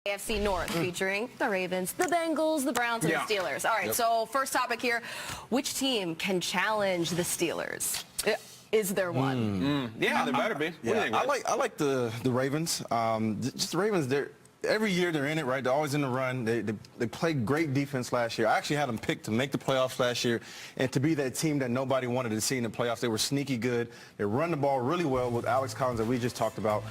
AFC North featuring the Ravens, the Bengals, the Browns, and the Steelers. All right, so first topic here. Which team can challenge the Steelers? Is there one? Yeah, there better be. Yeah, I like the Ravens. Just the Ravens, every year they're in it, right? They're always in the run. They played great defense last year. I actually had them picked to make the playoffs last year and to be that team that nobody wanted to see in the playoffs. They were sneaky good. They run the ball really well with Alex Collins that we just talked about.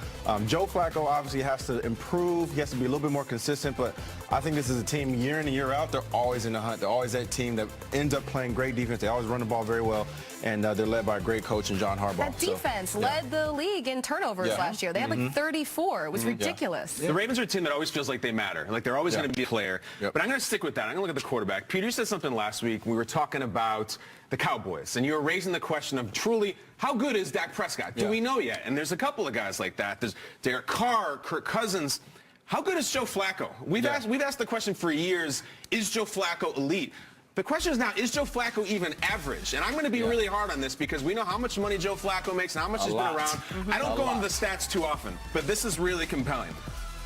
Joe Flacco obviously has to improve. He has to be a little bit more consistent, but I think this is a team year in and year out. They're always in the hunt. They're always that team that ends up playing great defense. They always run the ball very well, and they're led by a great coach in John Harbaugh. That defense led the league in turnovers last year. They had like 34. It was ridiculous. The Ravens are a team that always feels like they matter. Like they're always going to be a player. But I'm going to stick with that. I'm going to look at the quarterback. Peter, you said something last week. We were talking about the Cowboys, and you were raising the question of truly, how good is Dak Prescott? Do we know yet? And there's a couple of guys like that. There's Derek Carr, Kirk Cousins. How good is Joe Flacco? We've asked the question for years, is Joe Flacco elite? The question is now, is Joe Flacco even average? And I'm going to be really hard on this because we know how much money Joe Flacco makes and how much he's been around. I don't go into the stats too often, but this is really compelling.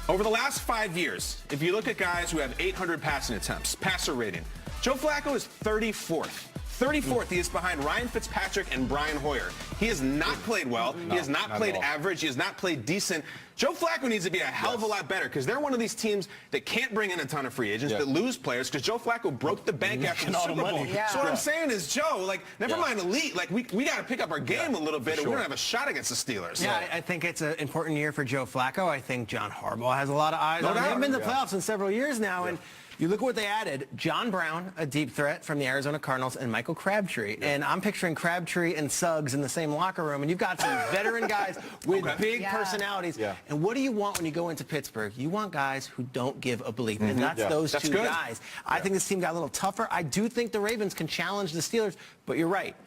Over the last 5 years, if you look at guys who have 800 passing attempts, passer rating, Joe Flacco is 34th. 34th. He is behind Ryan Fitzpatrick and Brian Hoyer. He has not played well. He has not played average. He has not played decent. Joe Flacco needs to be a hell of a lot better because they're one of these teams that can't bring in a ton of free agents, that lose players because Joe Flacco broke the bank after the Super Bowl. So what I'm saying is, Joe, like, never mind elite, like, we got to pick up our game a little bit, or we don't have a shot against the Steelers. Yeah, I think it's an important year for Joe Flacco. I think John Harbaugh has a lot of eyes on him. They've been in the playoffs in several years now, and you look at what they added. John Brown, a deep threat from the Arizona Cardinals, and Michael Crabtree. And I'm picturing Crabtree and Suggs in the same locker room, and you've got some veteran guys with big personalities. And what do you want when you go into Pittsburgh? You want guys who don't give a bleep, and that's those two guys. I think this team got a little tougher. I do think the Ravens can challenge the Steelers, but you're right.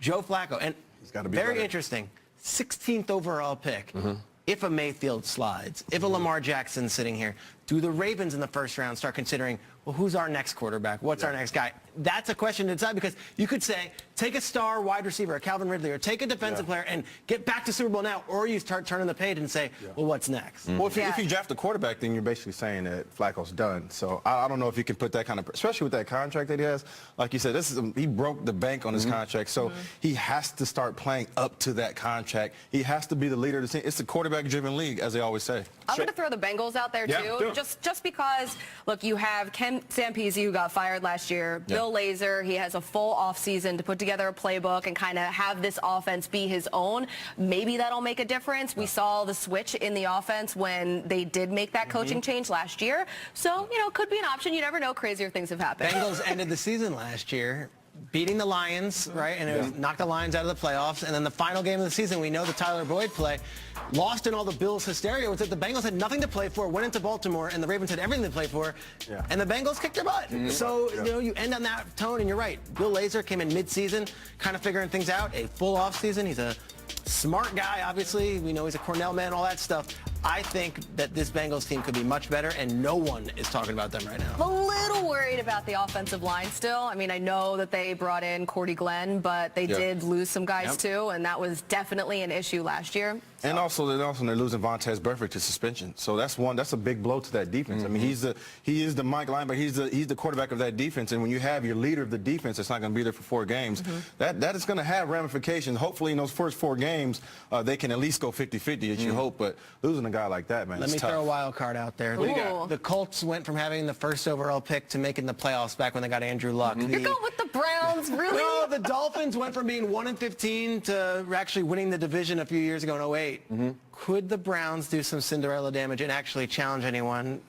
Joe Flacco, and very interesting, 16th overall pick. If a Mayfield slides, if a Lamar Jackson's sitting here, do the Ravens in the first round start considering, well, who's our next quarterback? What's our next guy? That's a question to decide because you could say, take a star wide receiver, Calvin Ridley, or take a defensive player and get back to Super Bowl now, or you start turning the page and say, well, what's next? Well, if you draft a quarterback, then you're basically saying that Flacco's done. So I don't know if you can put that kind of, especially with that contract that he has. Like you said, he broke the bank on his contract, so he has to start playing up to that contract. He has to be the leader of the team. It's a quarterback-driven league, as they always say. I'm going to throw the Bengals out there, too, just because, look, you have Ken Sampisi, who got fired last year, Bill Lazor. He has a full offseason to put together a playbook and kind of have this offense be his own. Maybe that'll make a difference. We saw the switch in the offense when they did make that coaching change last year. So, you know, it could be an option. You never know. Crazier things have happened. Bengals ended the season last year beating the Lions, right, and it knocked the Lions out of the playoffs. And then the final game of the season, we know the Tyler Boyd play, lost in all the Bills' hysteria, was that the Bengals had nothing to play for, went into Baltimore, and the Ravens had everything to play for, and the Bengals kicked their butt. So, you know, you end on that tone, and you're right. Bill Lazor came in mid-season, kind of figuring things out, a full off-season. He's a smart guy, obviously. We know he's a Cornell man, all that stuff. I think that this Bengals team could be much better, and no one is talking about them right now. I'm a little worried about the offensive line still. I mean, I know that they brought in Cordy Glenn, but they did lose some guys too, and that was definitely an issue last year. So. And also they're losing Vontaze Burfict to suspension, so that's a big blow to that defense. I mean, he is the Mike linebacker, he's the quarterback of that defense, and when you have your leader of the defense that's not going to be there for 4 games, that is going to have ramifications. Hopefully, in those first 4 games, they can at least go 50-50, as you hope. But losing a guy like that, man, let me throw a wild card out there. The Colts went from having the first overall pick to making the playoffs back when they got Andrew Luck. You're going with the Browns, really? No, the Dolphins went from being 1-15 to actually winning the division a few years ago in 2008. Could the Browns do some Cinderella damage and actually challenge anyone?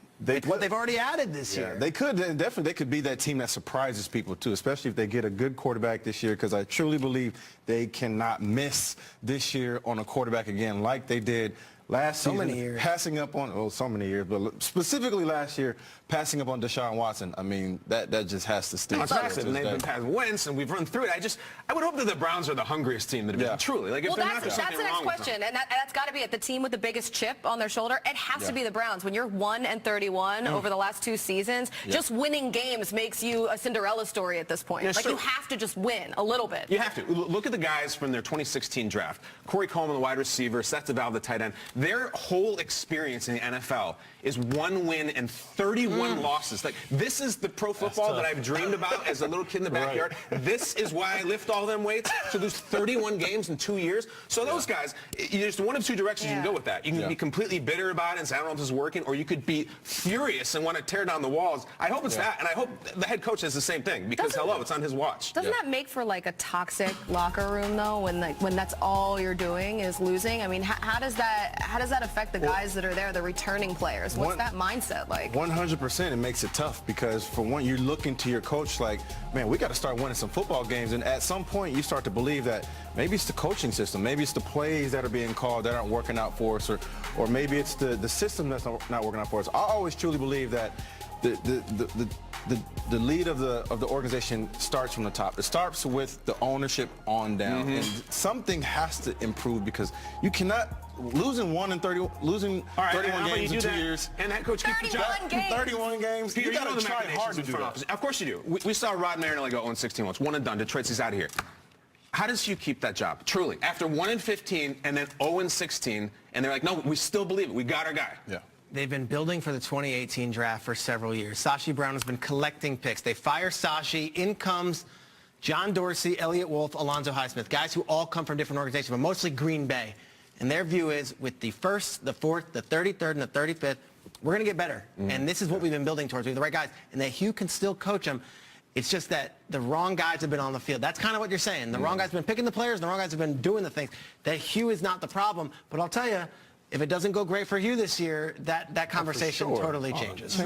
What they've already added this year. They could, and definitely they could be that team that surprises people too, especially if they get a good quarterback this year, because I truly believe they cannot miss this year on a quarterback again like they did last season. So many years. Passing up on, so many years, but specifically last year, passing up on Deshaun Watson. I mean, that just has to stay. It's massive, and they've been passing Wentz, and we've run through it. I would hope that the Browns are the hungriest team that have been, truly. Like, if well, that's the next question, and that's got to be it. The team with the biggest chip on their shoulder, it has to be the Browns. When you're 1-31 over the last 2 seasons, just winning games makes you a Cinderella story at this point. Like, you have to just win a little bit. You have to. Look at the guys from their 2016 draft. Corey Coleman, the wide receiver, Seth DeValve, the tight end. their whole experience in the NFL is 1 win and 31 losses. Like, this is the pro football that I've dreamed about as a little kid in the backyard. This is why I lift all them weights, to lose 31 games in 2 years. So those guys, there's one of two directions you can go with that. You can be completely bitter about it and say, I don't know if this is working, or you could be furious and want to tear down the walls. I hope it's that, and I hope the head coach has the same thing, because hello, it's on his watch. Doesn't that make for like a toxic locker room though, when that's all you're doing is losing? I mean, how does that affect the guys that are there, the returning players? What's that mindset like? 100%. It makes it tough because, for one, you're looking to your coach like, man, we got to start winning some football games. And at some point, you start to believe that maybe it's the coaching system, maybe it's the plays that are being called that aren't working out for us, or maybe it's the system that's not working out for us. I always truly believe that the lead of the organization starts from the top. It starts with the ownership on down, and something has to improve, because you cannot losing 31 games in 2 years. And that coach keeps the job. 31 games. Peter, you got to try hard to do that. Of course you do. We saw Rod Marinelli go 0-16 once. 1 and done. Detroit's out of here. How does Hugh keep that job? Truly, after 1-15 and then 0-16, and they're like, no, we still believe it. We got our guy. Yeah. They've been building for the 2018 draft for several years. Sashi Brown has been collecting picks. They fire Sashi. In comes John Dorsey, Elliott Wolf, Alonzo Highsmith, guys who all come from different organizations, but mostly Green Bay. And their view is, with the 1st, the 4th, the 33rd, and the 35th, we're going to get better. And this is what we've been building towards. We have the right guys. And that Hugh can still coach them. It's just that the wrong guys have been on the field. That's kind of what you're saying. The wrong guys have been picking the players. The wrong guys have been doing the things. That Hugh is not the problem. But I'll tell you, if it doesn't go great for Hugh this year, that conversation totally changes.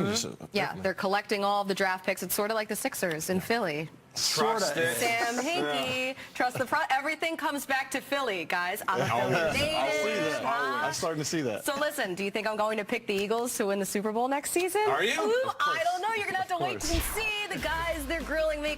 Yeah, they're collecting all of the draft picks. It's sort of like the Sixers in Philly. Trust it. Sam Hinkie, trust the everything comes back to Philly, guys. I'm a Philly native. I see that. I'm starting to see that. So listen, do you think I'm going to pick the Eagles to win the Super Bowl next season? Are you? Ooh, I don't know. You're going to have to wait and see. The guys, they're grilling me.